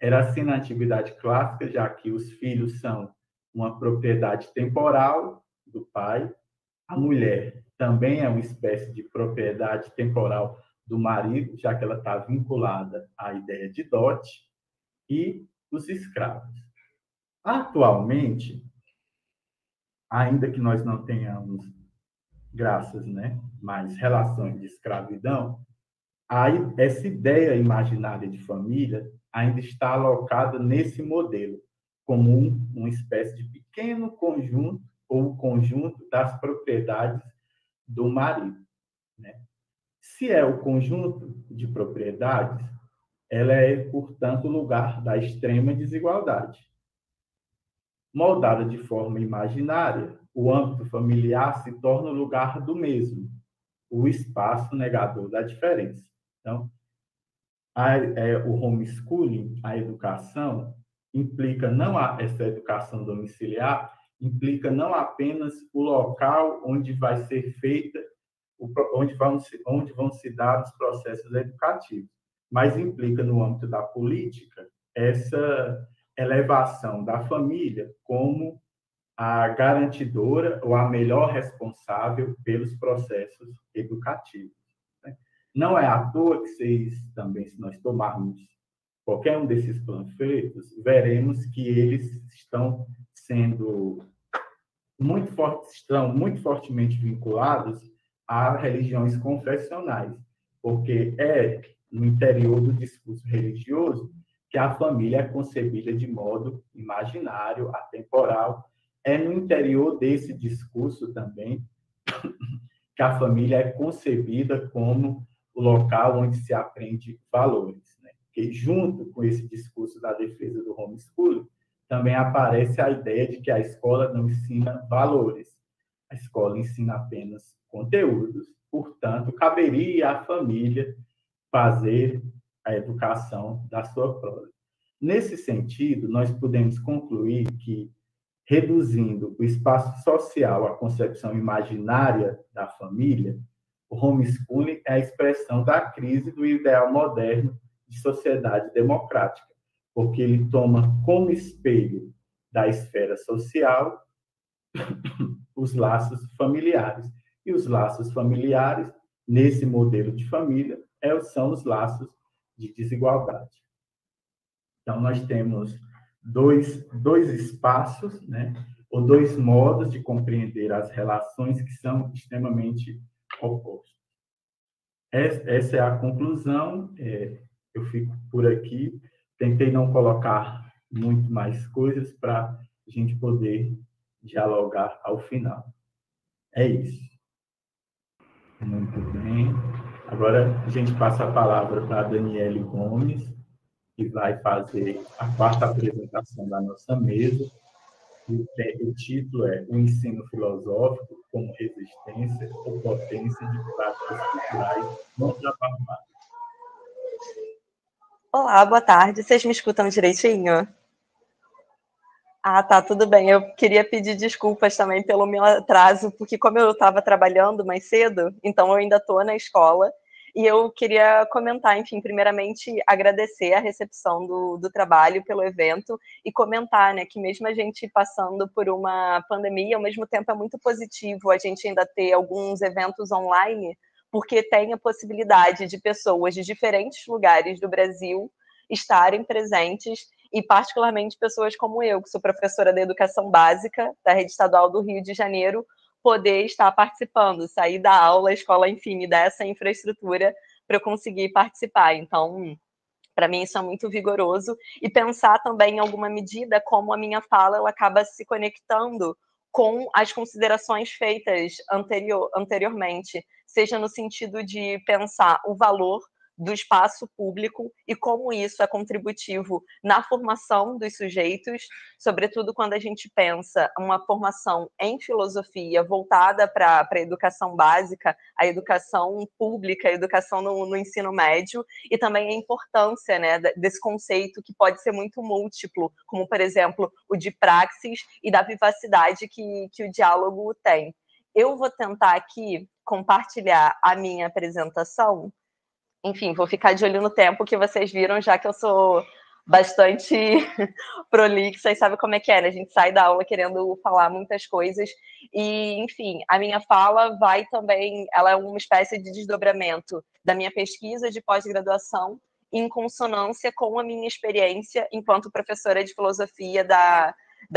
Era assim na antiguidade clássica, já que os filhos são uma propriedade temporal do pai, a mulher também é uma espécie de propriedade temporal do marido, já que ela está vinculada à ideia de dote, e os escravos. Atualmente, ainda que nós não tenhamos, graças, mais relações de escravidão, essa ideia imaginária de família ainda está alocada nesse modelo, como uma espécie de pequeno conjunto ou conjunto das propriedades do marido. Se é o conjunto de propriedades, ela é, portanto, o lugar da extrema desigualdade. Moldada de forma imaginária, o âmbito familiar se torna o lugar do mesmo, o espaço negador da diferença. Então, o homeschooling, a educação, implica essa educação domiciliar, implica não apenas o local onde vai ser feita, onde vão se dar os processos educativos, mas implica no âmbito da política essa elevação da família como a garantidora ou a melhor responsável pelos processos educativos. Não é à toa que se nós tomarmos qualquer um desses panfletos, veremos que eles estão muito fortemente vinculados a religiões confessionais, porque é no interior do discurso religioso que a família é concebida de modo imaginário, atemporal. É no interior desse discurso também que a família é concebida como o local onde se aprende valores. Porque junto com esse discurso da defesa do homeschooling, também aparece a ideia de que a escola não ensina valores. A escola ensina apenas conteúdos, portanto, caberia à família fazer a educação da sua prole. Nesse sentido, nós podemos concluir que, reduzindo o espaço social à concepção imaginária da família, o homeschooling é a expressão da crise do ideal moderno de sociedade democrática, porque ele toma como espelho da esfera social os laços familiares. E os laços familiares, nesse modelo de família, são os laços de desigualdade. Então, nós temos dois espaços, ou dois modos de compreender as relações que são extremamente opostos. Essa é a conclusão. Eu fico por aqui. Tentei não colocar muito mais coisas para a gente poder dialogar ao final. É isso. Muito bem. Agora a gente passa a palavra para a Daniele Gomes, que vai fazer a quarta apresentação da nossa mesa. O título é O Ensino Filosófico como Resistência ou Potência de Práticas Culturais não Trabalhadas. Olá, boa tarde. Vocês me escutam direitinho? Ah, tá, tudo bem. Eu queria pedir desculpas também pelo meu atraso, porque como eu estava trabalhando mais cedo, então eu ainda estou na escola, e eu queria comentar, enfim, primeiramente agradecer a recepção do trabalho pelo evento e comentar, que mesmo a gente passando por uma pandemia, ao mesmo tempo é muito positivo a gente ainda ter alguns eventos online, porque tem a possibilidade de pessoas de diferentes lugares do Brasil estarem presentes, e particularmente pessoas como eu, que sou professora de educação básica da Rede Estadual do Rio de Janeiro, poder estar participando, sair da aula, a escola, enfim, me dá essa infraestrutura para eu conseguir participar. Então, para mim isso é muito vigoroso, e pensar também em alguma medida como a minha fala ela acaba se conectando com as considerações feitas anteriormente, seja no sentido de pensar o valor do espaço público e como isso é contributivo na formação dos sujeitos, sobretudo quando a gente pensa uma formação em filosofia voltada para a educação básica, a educação pública, a educação no ensino médio, e também a importância, né, desse conceito que pode ser muito múltiplo, como, por exemplo, o de praxis e da vivacidade que o diálogo tem. Eu vou tentar aqui compartilhar a minha apresentação. Enfim, vou ficar de olho no tempo que vocês viram, já que eu sou bastante prolixa e sabe como é que é, né? A gente sai da aula querendo falar muitas coisas e, enfim, a minha fala vai também, ela é uma espécie de desdobramento da minha pesquisa de pós-graduação em consonância com a minha experiência enquanto professora de filosofia da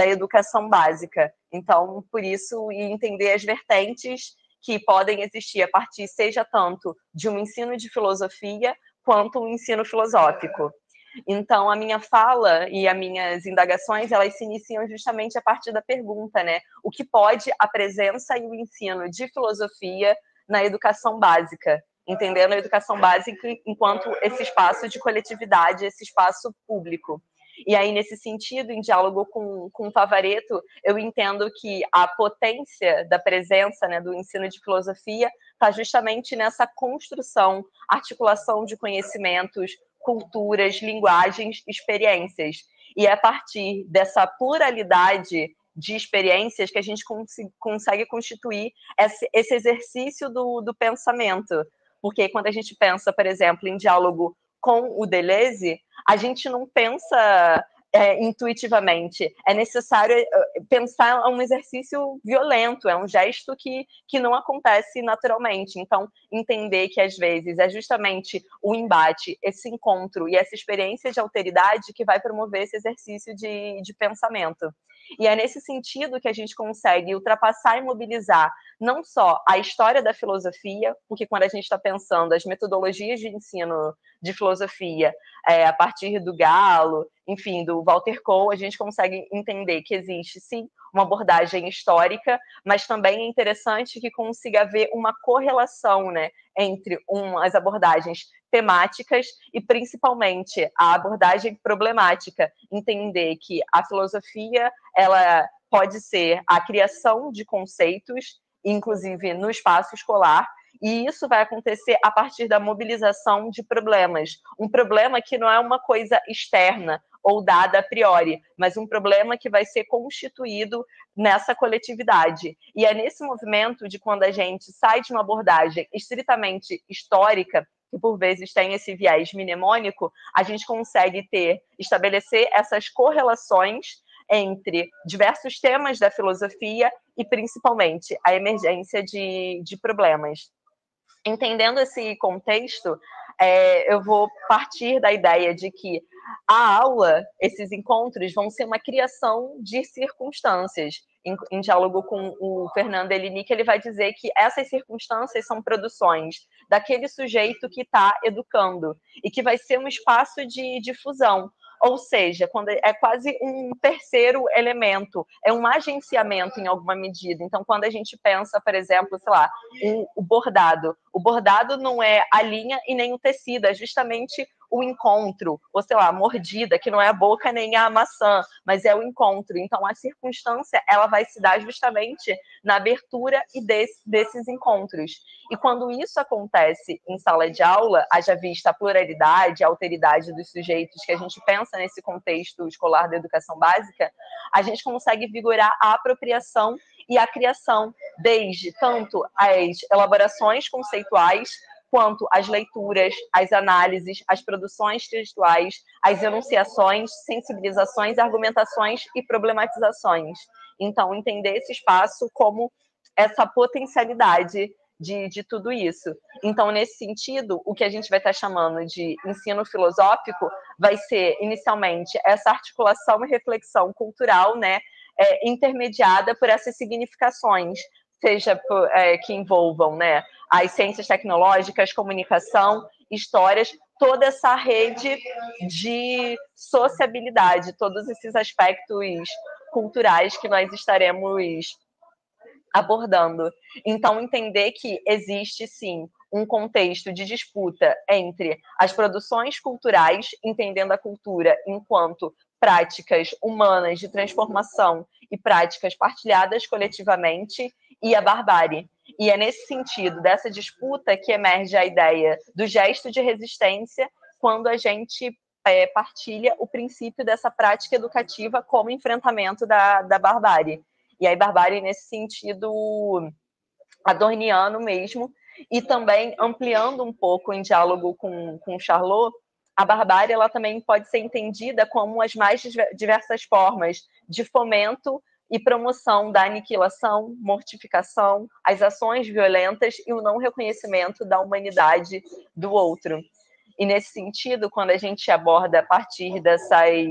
educação básica. Então, por isso, entender as vertentes que podem existir a partir, seja tanto de um ensino de filosofia, quanto um ensino filosófico. Então, a minha fala e as minhas indagações, elas se iniciam justamente a partir da pergunta, né? O que pode a presença e o ensino de filosofia na educação básica? Entendendo a educação básica enquanto esse espaço de coletividade, esse espaço público. E aí, nesse sentido, em diálogo com Favaretto, eu entendo que a potência da presença, né, do ensino de filosofia está justamente nessa construção, articulação de conhecimentos, culturas, linguagens, experiências. E é a partir dessa pluralidade de experiências que a gente consegue constituir esse exercício do pensamento. Porque quando a gente pensa, por exemplo, em diálogo com o Deleuze, a gente não pensa intuitivamente. É necessário pensar um exercício violento, é um gesto que não acontece naturalmente. Então, entender que, às vezes, é justamente o embate, esse encontro e essa experiência de alteridade que vai promover esse exercício de pensamento. E é nesse sentido que a gente consegue ultrapassar e mobilizar não só a história da filosofia, porque quando a gente está pensando as metodologias de ensino de filosofia, a partir do Galo, enfim, do Walter Kohl, a gente consegue entender que existe, sim, uma abordagem histórica, mas também é interessante que consiga haver uma correlação, né, entre as abordagens temáticas e, principalmente, a abordagem problemática. Entender que a filosofia, ela pode ser a criação de conceitos, inclusive no espaço escolar, e isso vai acontecer a partir da mobilização de problemas. Um problema que não é uma coisa externa ou dada a priori, mas um problema que vai ser constituído nessa coletividade. E é nesse movimento de quando a gente sai de uma abordagem estritamente histórica, que por vezes tem esse viés mnemônico, a gente consegue estabelecer essas correlações entre diversos temas da filosofia e, principalmente, a emergência de problemas. Entendendo esse contexto, eu vou partir da ideia de que a aula, esses encontros, vão ser uma criação de circunstâncias. Em diálogo com o Fernando Elinick, ele vai dizer que essas circunstâncias são produções daquele sujeito que está educando e que vai ser um espaço de difusão. Ou seja, quando é quase um terceiro elemento, é um agenciamento em alguma medida. Então, quando a gente pensa, por exemplo, sei lá, o bordado não é a linha e nem o tecido, é justamente o encontro, ou sei lá, a mordida, que não é a boca nem a maçã, mas é o encontro. Então, a circunstância, ela vai se dar justamente na abertura e desses encontros. E quando isso acontece em sala de aula, haja vista a pluralidade, a alteridade dos sujeitos que a gente pensa nesse contexto escolar da educação básica, a gente consegue vigorar a apropriação e a criação, desde tanto as elaborações conceituais, quanto as leituras, as análises, as produções textuais, as enunciações, sensibilizações, argumentações e problematizações. Então, entender esse espaço como essa potencialidade de tudo isso. Então, nesse sentido, o que a gente vai estar chamando de ensino filosófico vai ser, inicialmente, essa articulação e reflexão cultural, né, intermediada por essas significações, seja que envolvam, né, as ciências tecnológicas, comunicação, histórias, toda essa rede de sociabilidade, todos esses aspectos culturais que nós estaremos abordando. Então, entender que existe, sim, um contexto de disputa entre as produções culturais, entendendo a cultura enquanto práticas humanas de transformação e práticas partilhadas coletivamente, e a barbárie. E é nesse sentido, dessa disputa, que emerge a ideia do gesto de resistência, quando a gente partilha o princípio dessa prática educativa como enfrentamento da barbárie. E aí, barbárie nesse sentido adorniano mesmo, e também ampliando um pouco em diálogo com Charlot, a barbárie ela também pode ser entendida como as mais diversas formas de fomento e promoção da aniquilação, mortificação, as ações violentas e o não reconhecimento da humanidade do outro. E nesse sentido, quando a gente aborda a partir dessas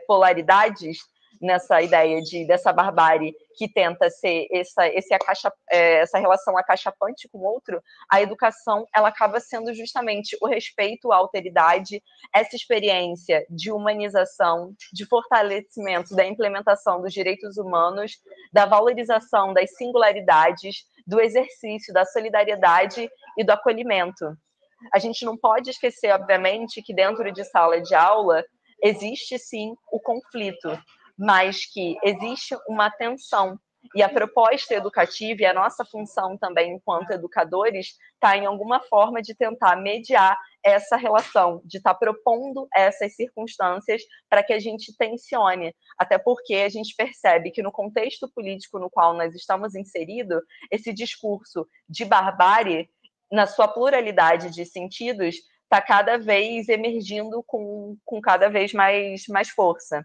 polaridades, nessa ideia dessa barbárie que tenta ser essa relação acachapante com o outro, a educação ela acaba sendo justamente o respeito à alteridade, essa experiência de humanização, de fortalecimento da implementação dos direitos humanos, da valorização das singularidades, do exercício da solidariedade e do acolhimento. A gente não pode esquecer, obviamente, que dentro de sala de aula existe, sim, o conflito, mas que existe uma tensão. E a proposta educativa e a nossa função também, enquanto educadores, está em alguma forma de tentar mediar essa relação, de estar propondo essas circunstâncias para que a gente tensione. Até porque a gente percebe que no contexto político no qual nós estamos inseridos, esse discurso de barbárie, na sua pluralidade de sentidos, está cada vez emergindo com cada vez mais força.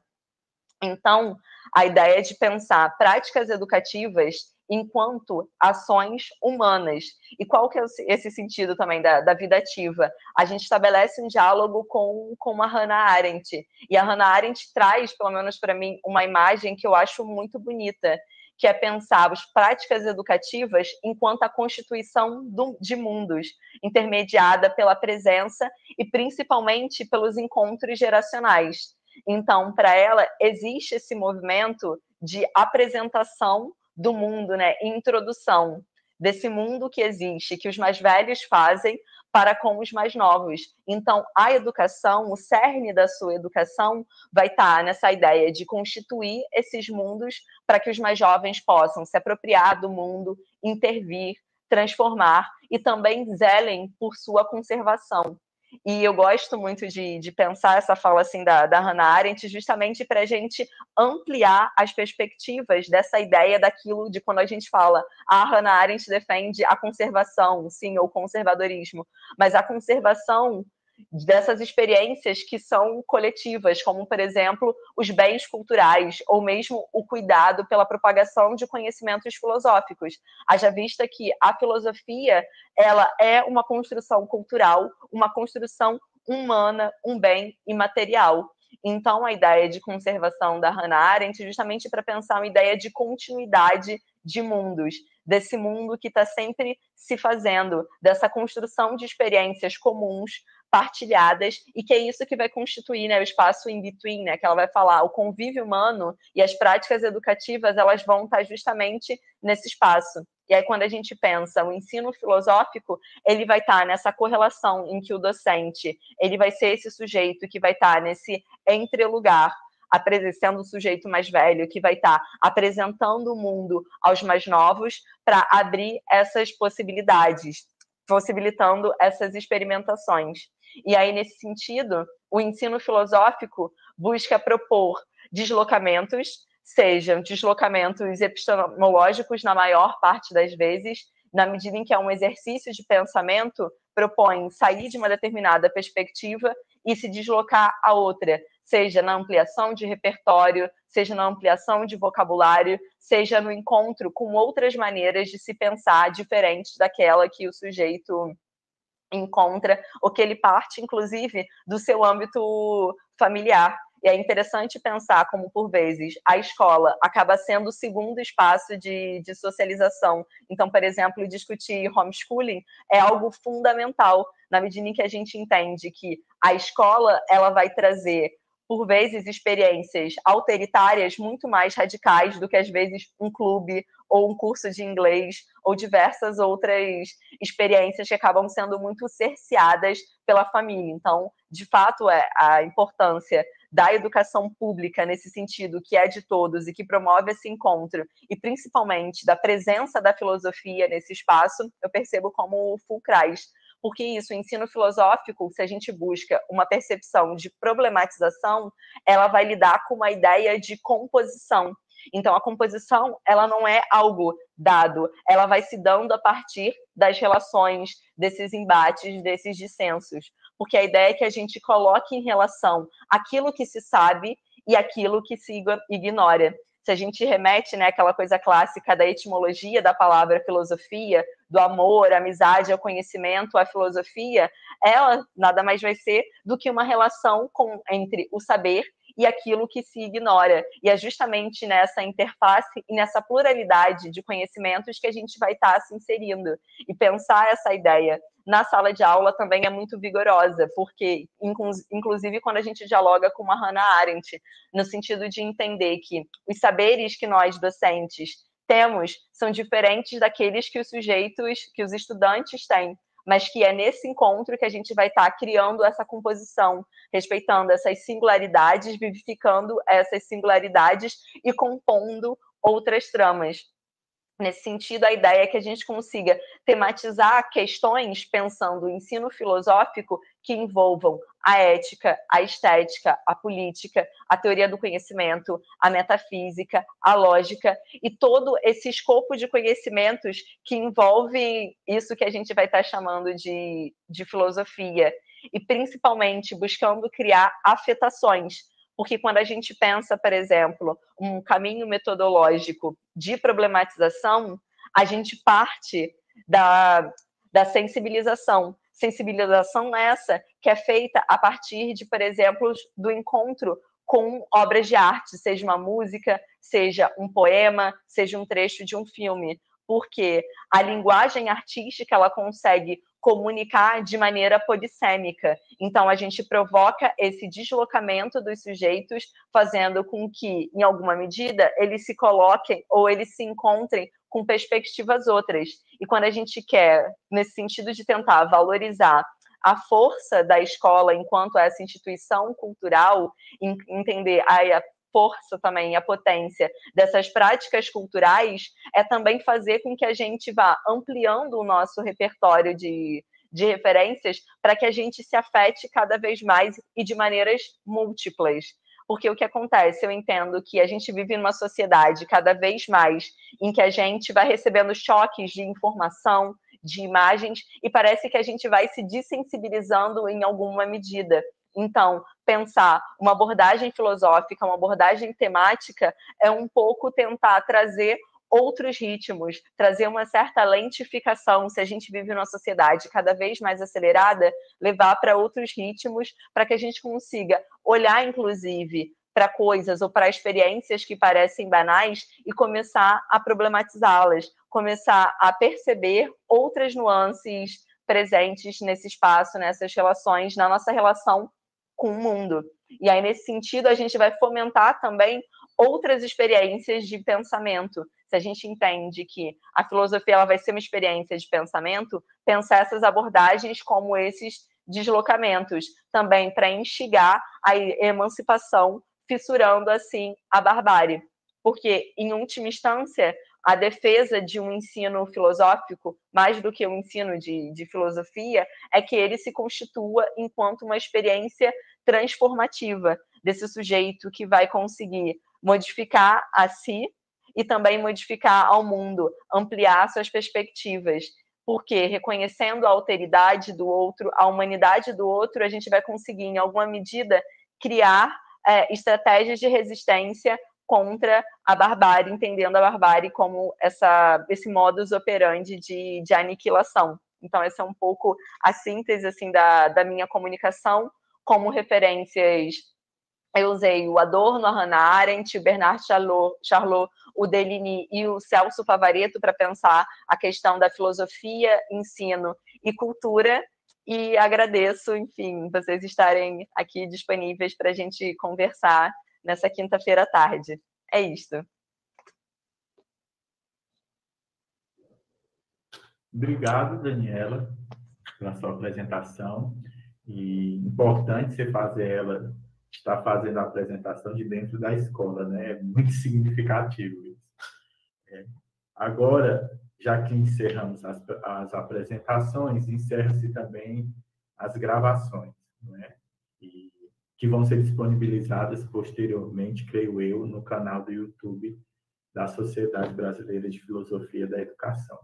Então, a ideia de pensar práticas educativas enquanto ações humanas. E qual que é esse sentido também da vida ativa? A gente estabelece um diálogo com a Hannah Arendt. E a Hannah Arendt traz, pelo menos para mim, uma imagem que eu acho muito bonita, que é pensar as práticas educativas enquanto a constituição de mundos, intermediada pela presença e principalmente pelos encontros geracionais. Então, para ela, existe esse movimento de apresentação do mundo, né? Introdução desse mundo que existe, que os mais velhos fazem para com os mais novos. Então, a educação, o cerne da sua educação, vai estar nessa ideia de constituir esses mundos para que os mais jovens possam se apropriar do mundo, intervir, transformar e também zelem por sua conservação. E eu gosto muito de pensar essa fala assim da Hannah Arendt justamente para a gente ampliar as perspectivas dessa ideia daquilo de quando a gente fala a Hannah Arendt defende a conservação, sim, ou conservadorismo, mas a conservação dessas experiências que são coletivas, como, por exemplo, os bens culturais, ou mesmo o cuidado pela propagação de conhecimentos filosóficos. Haja vista que a filosofia ela é uma construção cultural, uma construção humana, um bem imaterial. Então, a ideia de conservação da Hannah Arendt é justamente para pensar uma ideia de continuidade de mundos, desse mundo que está sempre se fazendo, dessa construção de experiências comuns, partilhadas, e que é isso que vai constituir, né, o espaço in between, né, que ela vai falar, o convívio humano e as práticas educativas, elas vão estar justamente nesse espaço. E aí, quando a gente pensa o ensino filosófico, ele vai estar nessa correlação em que o docente ele vai ser esse sujeito que vai estar nesse entrelugar, sendo o sujeito mais velho, que vai estar apresentando o mundo aos mais novos para abrir essas possibilidades, possibilitando essas experimentações. E aí, nesse sentido, o ensino filosófico busca propor deslocamentos, sejam deslocamentos epistemológicos na maior parte das vezes, na medida em que é um exercício de pensamento, propõe sair de uma determinada perspectiva e se deslocar a outra, seja na ampliação de repertório, seja na ampliação de vocabulário, seja no encontro com outras maneiras de se pensar diferentes daquela que o sujeito encontra, ou que ele parte, inclusive, do seu âmbito familiar. E é interessante pensar como, por vezes, a escola acaba sendo o segundo espaço de socialização. Então, por exemplo, discutir homeschooling é algo fundamental, na medida em que a gente entende que a escola ela vai trazer por vezes, experiências autoritárias muito mais radicais do que, às vezes, um clube ou um curso de inglês ou diversas outras experiências que acabam sendo muito cerceadas pela família. Então, de fato, a importância da educação pública nesse sentido, que é de todos e que promove esse encontro, e principalmente da presença da filosofia nesse espaço, eu percebo como fulcrais. Porque isso, o ensino filosófico, se a gente busca uma percepção de problematização, ela vai lidar com uma ideia de composição. Então, a composição, ela não é algo dado, ela vai se dando a partir das relações, desses embates, desses dissensos. Porque a ideia é que a gente coloque em relação aquilo que se sabe e aquilo que se ignora. Se a gente remete, né, àquela coisa clássica da etimologia da palavra filosofia, do amor, a amizade, ao conhecimento, à filosofia, ela nada mais vai ser do que uma relação entre o saber e aquilo que se ignora. E é justamente nessa interface e nessa pluralidade de conhecimentos que a gente vai estar se inserindo. E pensar essa ideia na sala de aula também é muito vigorosa, porque, inclusive, quando a gente dialoga com uma Hannah Arendt, no sentido de entender que os saberes que nós, docentes, temos são diferentes daqueles que os sujeitos, que os estudantes têm, mas que é nesse encontro que a gente vai estar criando essa composição, respeitando essas singularidades, vivificando essas singularidades e compondo outras tramas. Nesse sentido, a ideia é que a gente consiga tematizar questões pensando o ensino filosófico que envolvam a ética, a estética, a política, a teoria do conhecimento, a metafísica, a lógica e todo esse escopo de conhecimentos que envolve isso que a gente vai estar chamando de filosofia e principalmente buscando criar afetações. Porque quando a gente pensa, por exemplo, um caminho metodológico de problematização, a gente parte da sensibilização. Sensibilização essa que é feita a partir de, por exemplo, do encontro com obras de arte, seja uma música, seja um poema, seja um trecho de um filme. Porque a linguagem artística ela consegue comunicar de maneira polissêmica. Então, a gente provoca esse deslocamento dos sujeitos, fazendo com que, em alguma medida, eles se coloquem ou eles se encontrem com perspectivas outras. E quando a gente quer, nesse sentido de tentar valorizar a força da escola enquanto essa instituição cultural, entender a força também, a potência dessas práticas culturais, é também fazer com que a gente vá ampliando o nosso repertório de referências para que a gente se afete cada vez mais e de maneiras múltiplas. Porque o que acontece, eu entendo que a gente vive numa sociedade cada vez mais em que a gente vai recebendo choques de informação, de imagens, e parece que a gente vai se desensibilizando em alguma medida. Então, pensar uma abordagem filosófica, uma abordagem temática, é um pouco tentar trazer outros ritmos, trazer uma certa lentificação, se a gente vive numa sociedade cada vez mais acelerada, levar para outros ritmos, para que a gente consiga olhar, inclusive, para coisas ou para experiências que parecem banais e começar a problematizá-las, começar a perceber outras nuances presentes nesse espaço, nessas relações, na nossa relação com o mundo. E aí, nesse sentido, a gente vai fomentar também outras experiências de pensamento. Se a gente entende que a filosofia ela vai ser uma experiência de pensamento, pensar essas abordagens como esses deslocamentos, também para instigar a emancipação, fissurando assim a barbárie. Porque, em última instância, a defesa de um ensino filosófico, mais do que um ensino de filosofia, é que ele se constitua enquanto uma experiência transformativa desse sujeito que vai conseguir modificar a si e também modificar ao mundo, ampliar suas perspectivas. Porque, reconhecendo a alteridade do outro, a humanidade do outro, a gente vai conseguir, em alguma medida, criar estratégias de resistência contra a barbárie, entendendo a barbárie como esse modus operandi de aniquilação. Então, essa é um pouco a síntese assim, da minha comunicação. Como referências, eu usei o Adorno, a Hannah Arendt, o Bernard Charlot, o Deligny e o Celso Favaretto para pensar a questão da filosofia, ensino e cultura. E agradeço, enfim, vocês estarem aqui disponíveis para a gente conversar nessa quinta-feira à tarde. É isto. Obrigado, Daniela, pela sua apresentação. E importante você estar fazendo a apresentação de dentro da escola, né? É muito significativo isso. Agora, já que encerramos as apresentações, encerra-se também as gravações, né? E que vão ser disponibilizadas posteriormente, creio eu, no canal do YouTube da Sociedade Brasileira de Filosofia da Educação.